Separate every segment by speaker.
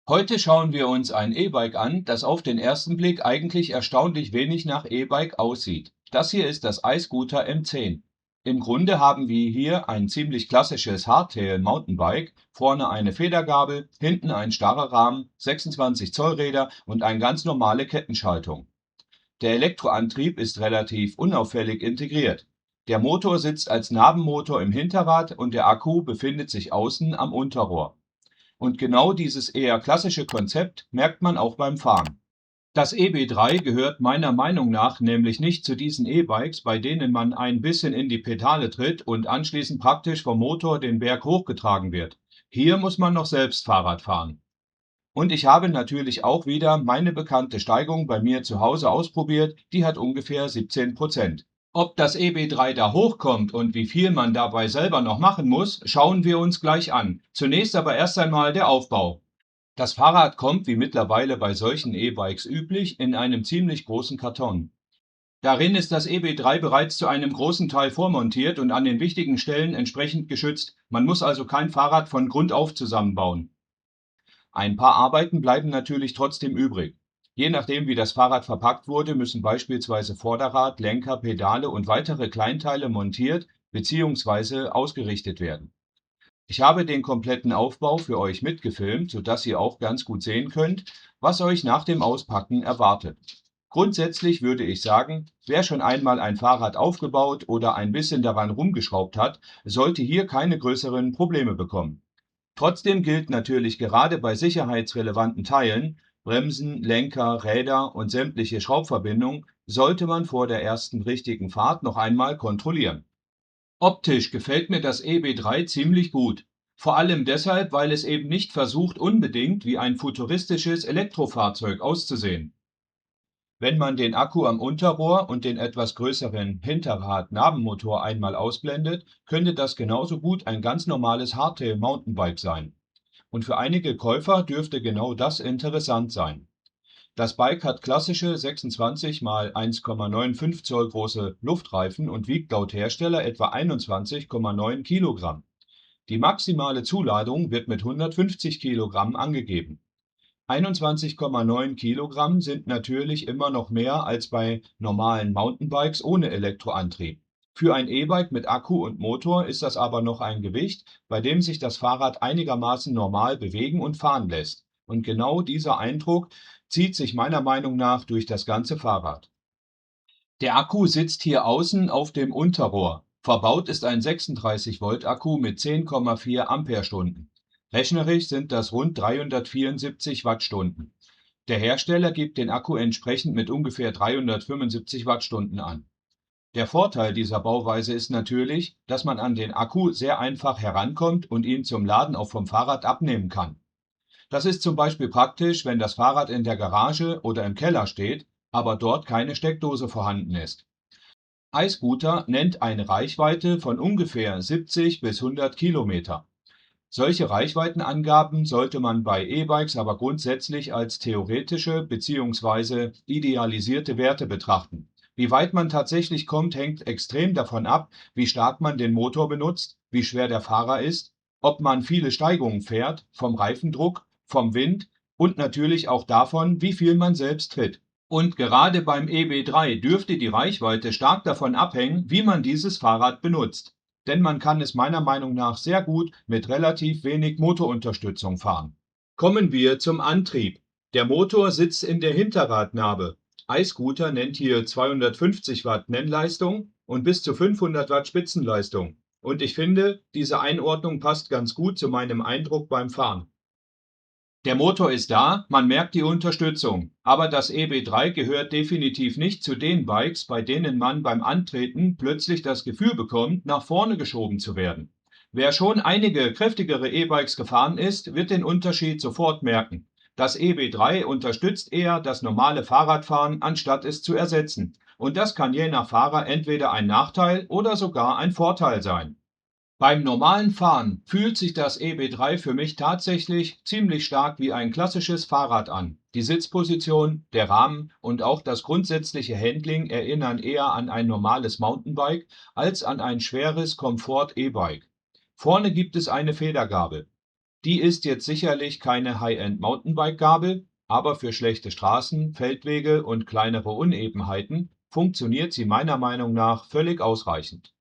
Speaker 1: Heute schauen wir uns ein E-Bike an, das auf den ersten Blick eigentlich erstaunlich wenig nach E-Bike aussieht. Das hier ist das iScooter M10. Im Grunde haben wir hier ein ziemlich klassisches Hardtail-Mountainbike, vorne eine Federgabel, hinten ein starrer Rahmen, 26 Zoll Räder und eine ganz normale Kettenschaltung. Der Elektroantrieb ist relativ unauffällig integriert. Der Motor sitzt als Nabenmotor im Hinterrad und der Akku befindet sich außen am Unterrohr. Und genau dieses eher klassische Konzept merkt man auch beim Fahren. Das EB3 gehört meiner Meinung nach nämlich nicht zu diesen E-Bikes, bei denen man ein bisschen in die Pedale tritt und anschließend praktisch vom Motor den Berg hochgetragen wird. Hier muss man noch selbst Fahrrad fahren. Und ich habe natürlich auch wieder meine bekannte Steigung bei mir zu Hause ausprobiert, die hat ungefähr 17%. Ob das EB3 da hochkommt und wie viel man dabei selber noch machen muss, schauen wir uns gleich an. Zunächst aber erst einmal der Aufbau. Das Fahrrad kommt, wie mittlerweile bei solchen E-Bikes üblich, in einem ziemlich großen Karton. Darin ist das EB3 bereits zu einem großen Teil vormontiert und an den wichtigen Stellen entsprechend geschützt. Man muss also kein Fahrrad von Grund auf zusammenbauen. Ein paar Arbeiten bleiben natürlich trotzdem übrig. Je nachdem, wie das Fahrrad verpackt wurde, müssen beispielsweise Vorderrad, Lenker, Pedale und weitere Kleinteile montiert bzw. ausgerichtet werden. Ich habe den kompletten Aufbau für euch mitgefilmt, sodass ihr auch ganz gut sehen könnt, was euch nach dem Auspacken erwartet. Grundsätzlich würde ich sagen, wer schon einmal ein Fahrrad aufgebaut oder ein bisschen daran rumgeschraubt hat, sollte hier keine größeren Probleme bekommen. Trotzdem gilt natürlich gerade bei sicherheitsrelevanten Teilen, Bremsen, Lenker, Räder und sämtliche Schraubverbindungen, sollte man vor der ersten richtigen Fahrt noch einmal kontrollieren. Optisch gefällt mir das EB3 ziemlich gut. Vor allem deshalb, weil es eben nicht versucht, unbedingt wie ein futuristisches Elektrofahrzeug auszusehen. Wenn man den Akku am Unterrohr und den etwas größeren Hinterrad-Nabenmotor einmal ausblendet, könnte das genauso gut ein ganz normales Hardtail-Mountainbike sein. Und für einige Käufer dürfte genau das interessant sein. Das Bike hat klassische 26 x 1,95 Zoll große Luftreifen und wiegt laut Hersteller etwa 21,9 Kilogramm. Die maximale Zuladung wird mit 150 Kilogramm angegeben. 21,9 Kilogramm sind natürlich immer noch mehr als bei normalen Mountainbikes ohne Elektroantrieb. Für ein E-Bike mit Akku und Motor ist das aber noch ein Gewicht, bei dem sich das Fahrrad einigermaßen normal bewegen und fahren lässt. Und genau dieser Eindruck zieht sich meiner Meinung nach durch das ganze Fahrrad. Der Akku sitzt hier außen auf dem Unterrohr. Verbaut ist ein 36-Volt-Akku mit 10,4 Ampere-Stunden. Rechnerisch sind das rund 374 Wattstunden. Der Hersteller gibt den Akku entsprechend mit ungefähr 375 Wattstunden an. Der Vorteil dieser Bauweise ist natürlich, dass man an den Akku sehr einfach herankommt und ihn zum Laden auch vom Fahrrad abnehmen kann. Das ist zum Beispiel praktisch, wenn das Fahrrad in der Garage oder im Keller steht, aber dort keine Steckdose vorhanden ist. iScooter nennt eine Reichweite von ungefähr 70 bis 100 Kilometer. Solche Reichweitenangaben sollte man bei E-Bikes aber grundsätzlich als theoretische bzw. idealisierte Werte betrachten. Wie weit man tatsächlich kommt, hängt extrem davon ab, wie stark man den Motor benutzt, wie schwer der Fahrer ist, ob man viele Steigungen fährt, vom Reifendruck, vom Wind und natürlich auch davon, wie viel man selbst tritt. Und gerade beim EB3 dürfte die Reichweite stark davon abhängen, wie man dieses Fahrrad benutzt. Denn man kann es meiner Meinung nach sehr gut mit relativ wenig Motorunterstützung fahren. Kommen wir zum Antrieb. Der Motor sitzt in der Hinterradnabe. iScooter nennt hier 250 Watt Nennleistung und bis zu 500 Watt Spitzenleistung. Und ich finde, diese Einordnung passt ganz gut zu meinem Eindruck beim Fahren. Der Motor ist da, man merkt die Unterstützung, aber das EB3 gehört definitiv nicht zu den Bikes, bei denen man beim Antreten plötzlich das Gefühl bekommt, nach vorne geschoben zu werden. Wer schon einige kräftigere E-Bikes gefahren ist, wird den Unterschied sofort merken. Das EB3 unterstützt eher das normale Fahrradfahren, anstatt es zu ersetzen. Und das kann je nach Fahrer entweder ein Nachteil oder sogar ein Vorteil sein. Beim normalen Fahren fühlt sich das EB3 für mich tatsächlich ziemlich stark wie ein klassisches Fahrrad an. Die Sitzposition, der Rahmen und auch das grundsätzliche Handling erinnern eher an ein normales Mountainbike als an ein schweres Komfort-E-Bike. Vorne gibt es eine Federgabel. Die ist jetzt sicherlich keine High-End-Mountainbike-Gabel, aber für schlechte Straßen, Feldwege und kleinere Unebenheiten funktioniert sie meiner Meinung nach völlig ausreichend.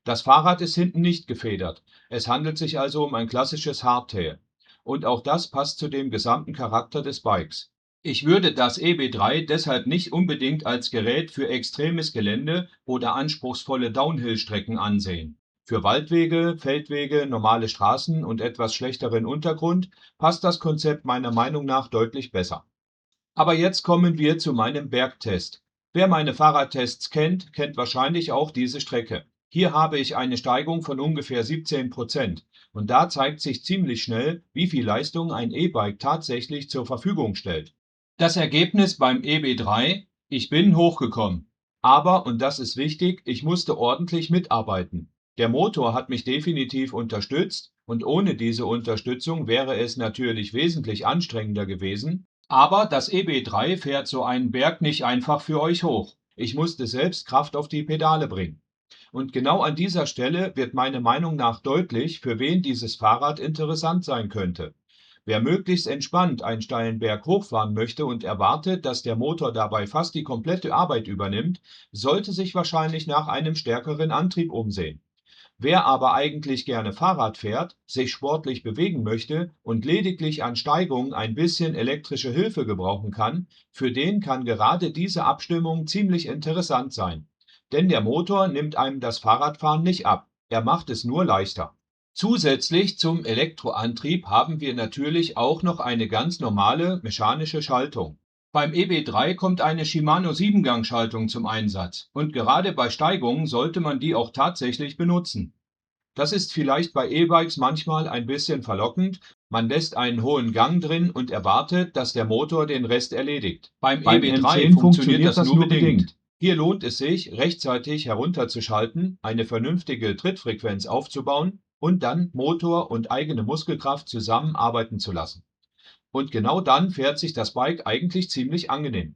Speaker 1: Das Fahrrad ist hinten nicht gefedert. Es handelt sich also um ein klassisches Hardtail. Und auch das passt zu dem gesamten Charakter des Bikes. Ich würde das EB3 deshalb nicht unbedingt als Gerät für extremes Gelände oder anspruchsvolle Downhill-Strecken ansehen. Für Waldwege, Feldwege, normale Straßen und etwas schlechteren Untergrund passt das Konzept meiner Meinung nach deutlich besser. Aber jetzt kommen wir zu meinem Bergtest. Wer meine Fahrradtests kennt, kennt wahrscheinlich auch diese Strecke. Hier habe ich eine Steigung von ungefähr 17% und da zeigt sich ziemlich schnell, wie viel Leistung ein E-Bike tatsächlich zur Verfügung stellt. Das Ergebnis beim EB3: Ich bin hochgekommen. Aber, und das ist wichtig, ich musste ordentlich mitarbeiten. Der Motor hat mich definitiv unterstützt und ohne diese Unterstützung wäre es natürlich wesentlich anstrengender gewesen. Aber das EB3 fährt so einen Berg nicht einfach für euch hoch. Ich musste selbst Kraft auf die Pedale bringen. Und genau an dieser Stelle wird meiner Meinung nach deutlich, für wen dieses Fahrrad interessant sein könnte. Wer möglichst entspannt einen steilen Berg hochfahren möchte und erwartet, dass der Motor dabei fast die komplette Arbeit übernimmt, sollte sich wahrscheinlich nach einem stärkeren Antrieb umsehen. Wer aber eigentlich gerne Fahrrad fährt, sich sportlich bewegen möchte und lediglich an Steigungen ein bisschen elektrische Hilfe gebrauchen kann, für den kann gerade diese Abstimmung ziemlich interessant sein. Denn der Motor nimmt einem das Fahrradfahren nicht ab, er macht es nur leichter. Zusätzlich zum Elektroantrieb haben wir natürlich auch noch eine ganz normale mechanische Schaltung. Beim EB3 kommt eine Shimano 7-Gang-Schaltung zum Einsatz und gerade bei Steigungen sollte man die auch tatsächlich benutzen. Das ist vielleicht bei E-Bikes manchmal ein bisschen verlockend, man lässt einen hohen Gang drin und erwartet, dass der Motor den Rest erledigt. Beim
Speaker 2: Beim
Speaker 1: EB3
Speaker 2: M10
Speaker 1: funktioniert das nur bedingt. Hier lohnt es sich, rechtzeitig herunterzuschalten, eine vernünftige Trittfrequenz aufzubauen und dann Motor und eigene Muskelkraft zusammenarbeiten zu lassen. Und genau dann fährt sich das Bike eigentlich ziemlich angenehm.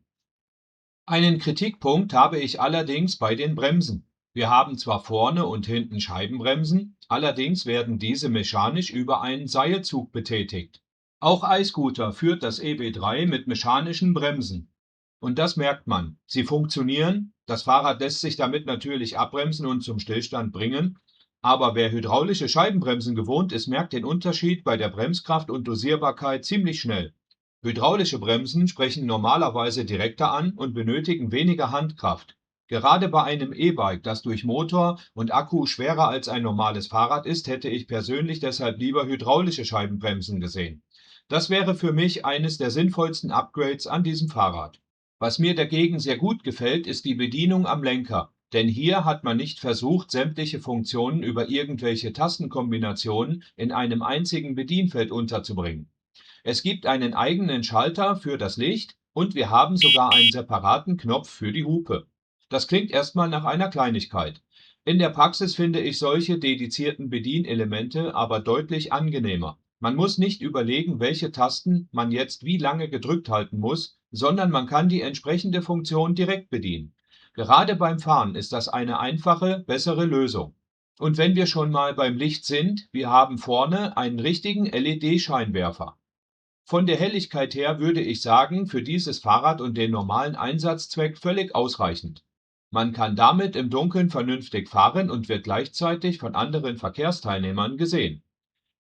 Speaker 1: Einen Kritikpunkt habe ich allerdings bei den Bremsen. Wir haben zwar vorne und hinten Scheibenbremsen, allerdings werden diese mechanisch über einen Seilzug betätigt. Auch iScooter führt das EB3 mit mechanischen Bremsen. Und das merkt man. Sie funktionieren, das Fahrrad lässt sich damit natürlich abbremsen und zum Stillstand bringen, aber wer hydraulische Scheibenbremsen gewohnt ist, merkt den Unterschied bei der Bremskraft und Dosierbarkeit ziemlich schnell. Hydraulische Bremsen sprechen normalerweise direkter an und benötigen weniger Handkraft. Gerade bei einem E-Bike, das durch Motor und Akku schwerer als ein normales Fahrrad ist, hätte ich persönlich deshalb lieber hydraulische Scheibenbremsen gesehen. Das wäre für mich eines der sinnvollsten Upgrades an diesem Fahrrad. Was mir dagegen sehr gut gefällt, ist die Bedienung am Lenker, denn hier hat man nicht versucht, sämtliche Funktionen über irgendwelche Tastenkombinationen in einem einzigen Bedienfeld unterzubringen. Es gibt einen eigenen Schalter für das Licht und wir haben sogar einen separaten Knopf für die Hupe. Das klingt erstmal nach einer Kleinigkeit. In der Praxis finde ich solche dedizierten Bedienelemente aber deutlich angenehmer. Man muss nicht überlegen, welche Tasten man jetzt wie lange gedrückt halten muss, sondern man kann die entsprechende Funktion direkt bedienen. Gerade beim Fahren ist das eine einfache, bessere Lösung. Und wenn wir schon mal beim Licht sind, wir haben vorne einen richtigen LED-Scheinwerfer. Von der Helligkeit her würde ich sagen, für dieses Fahrrad und den normalen Einsatzzweck völlig ausreichend. Man kann damit im Dunkeln vernünftig fahren und wird gleichzeitig von anderen Verkehrsteilnehmern gesehen.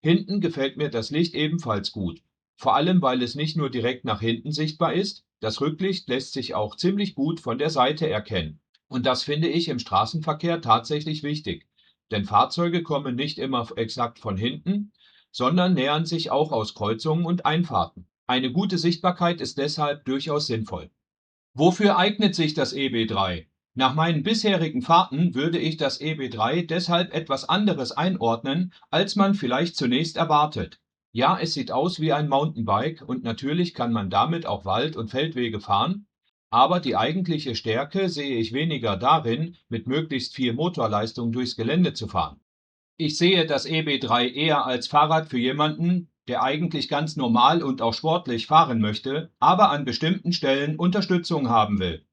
Speaker 1: Hinten gefällt mir das Licht ebenfalls gut, vor allem weil es nicht nur direkt nach hinten sichtbar ist, das Rücklicht lässt sich auch ziemlich gut von der Seite erkennen. Und das finde ich im Straßenverkehr tatsächlich wichtig, denn Fahrzeuge kommen nicht immer exakt von hinten, sondern nähern sich auch aus Kreuzungen und Einfahrten. Eine gute Sichtbarkeit ist deshalb durchaus sinnvoll. Wofür eignet sich das EB3? Nach meinen bisherigen Fahrten würde ich das EB3 deshalb etwas anderes einordnen, als man vielleicht zunächst erwartet. Ja, es sieht aus wie ein Mountainbike und natürlich kann man damit auch Wald- und Feldwege fahren, aber die eigentliche Stärke sehe ich weniger darin, mit möglichst viel Motorleistung durchs Gelände zu fahren. Ich sehe das EB3 eher als Fahrrad für jemanden, der eigentlich ganz normal und auch sportlich fahren möchte, aber an bestimmten Stellen Unterstützung haben will.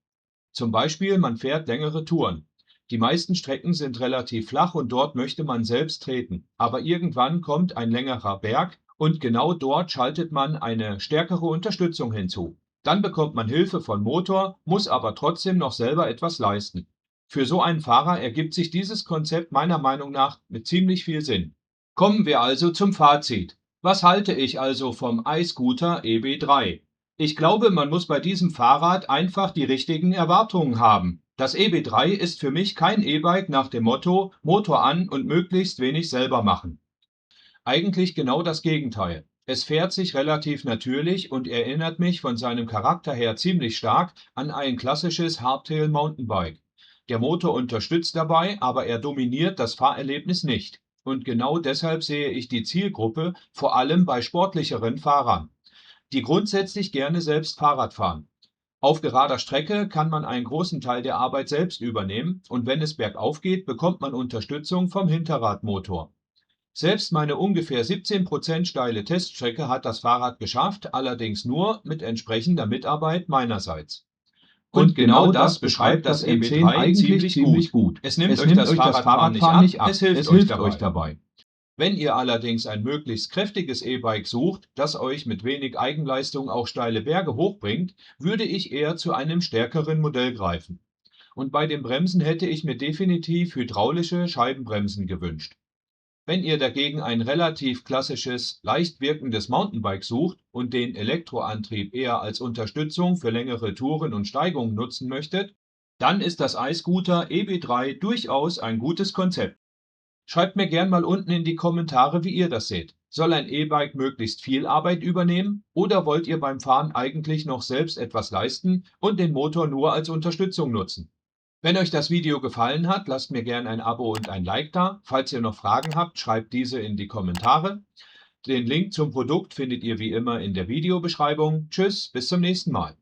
Speaker 1: Zum Beispiel, man fährt längere Touren. Die meisten Strecken sind relativ flach und dort möchte man selbst treten. Aber irgendwann kommt ein längerer Berg Und genau dort schaltet man eine stärkere Unterstützung hinzu. Dann bekommt man Hilfe von Motor, muss aber trotzdem noch selber etwas leisten. Für so einen Fahrer ergibt sich dieses Konzept meiner Meinung nach mit ziemlich viel Sinn. Kommen wir also zum Fazit. Was halte ich also vom iScooter EB3? Ich glaube, man muss bei diesem Fahrrad einfach die richtigen Erwartungen haben. Das EB3 ist für mich kein E-Bike nach dem Motto Motor an und möglichst wenig selber machen. Eigentlich genau das Gegenteil. Es fährt sich relativ natürlich und erinnert mich von seinem Charakter her ziemlich stark an ein klassisches Hardtail Mountainbike. Der Motor unterstützt dabei, aber er dominiert das Fahrerlebnis nicht. Und genau deshalb sehe ich die Zielgruppe vor allem bei sportlicheren Fahrern, die grundsätzlich gerne selbst Fahrrad fahren. Auf gerader Strecke kann man einen großen Teil der Arbeit selbst übernehmen und wenn es bergauf geht, bekommt man Unterstützung vom Hinterradmotor. Selbst meine ungefähr 17% steile Teststrecke hat das Fahrrad geschafft, allerdings nur mit entsprechender Mitarbeit meinerseits. Und genau das beschreibt das EB3 ziemlich gut. Es nimmt euch das Fahrradfahren nicht ab, es hilft euch dabei. Wenn ihr allerdings ein möglichst kräftiges E-Bike sucht, das euch mit wenig Eigenleistung auch steile Berge hochbringt, würde ich eher zu einem stärkeren Modell greifen. Und bei den Bremsen hätte ich mir definitiv hydraulische Scheibenbremsen gewünscht. Wenn ihr dagegen ein relativ klassisches, leicht wirkendes Mountainbike sucht und den Elektroantrieb eher als Unterstützung für längere Touren und Steigungen nutzen möchtet, dann ist das iScooter EB3 durchaus ein gutes Konzept. Schreibt mir gern mal unten in die Kommentare, wie ihr das seht. Soll ein E-Bike möglichst viel Arbeit übernehmen oder wollt ihr beim Fahren eigentlich noch selbst etwas leisten und den Motor nur als Unterstützung nutzen? Wenn euch das Video gefallen hat, lasst mir gerne ein Abo und ein Like da. Falls ihr noch Fragen habt, schreibt diese in die Kommentare. Den Link zum Produkt findet ihr wie immer in der Videobeschreibung. Tschüss, bis zum nächsten Mal.